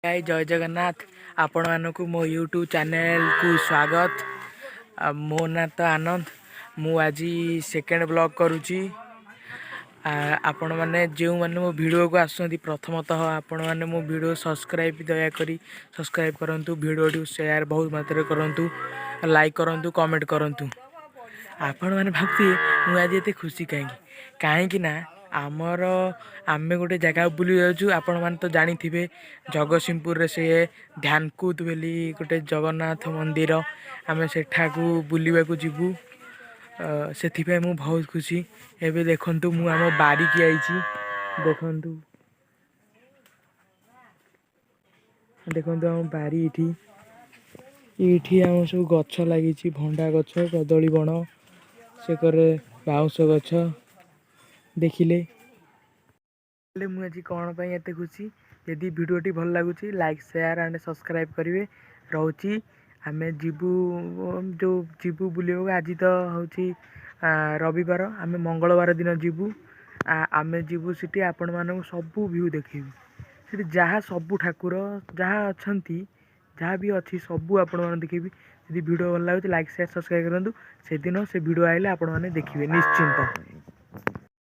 जय जगन्नाथ आपण मानक मो यूट्यूब चैनल को स्वागत। मो ना तो आनंद मु आज सेकेंड ब्लॉग करुच्ची। आपण मैंने जो मैंने मो वीडियो को आसुँच प्रथमतः आपण मैंने मो वीडियो सब्सक्राइब दयाकोरी सब्सक्राइब करूँ, वीडियो शेयर बहुत मात्रा करूँ, लाइक करूँ, कमेंट करूँ। आपण मैंने भावती मुझे ये खुशी कहीं ना आमर आम गोटे जगह बुली जाऊँ। आपण मैंने तो जानी थे जगतसिंहपुर से ध्यानकूद बोली गोटे जगन्नाथ मंदिर आम सेठा बुलवा जीवु। से मु बहुत खुशी। एबे देखंतु मु आम बारी की आई देखंतु देखंतु आम बारी इठी आम सब गछ लगी भंडा गछ कदली बण से बाउंश गछ देखिले मुझे कौन पाई एत खुशी। यदि वीडियोटी भल लगुच लाइक शेयर एंड सब्सक्राइब करेंगे। रोची आम जीवु जो जीवु बुले आज तो हूँ रविवार आम मंगलवार दिन जीवु। आम जीवु सीटी आपण मानक सबू व्यू देखी जहाँ सबू ठाकुर जहाँ अच्छा जहाँ भी अच्छी सबू आपण मैंने देखी। यदि वीडियो भल लगे लाइक शेयर सब्सक्राइब करूँ। से दिन से वीडियो आइले आपण मैंने देखिए निश्चिंत।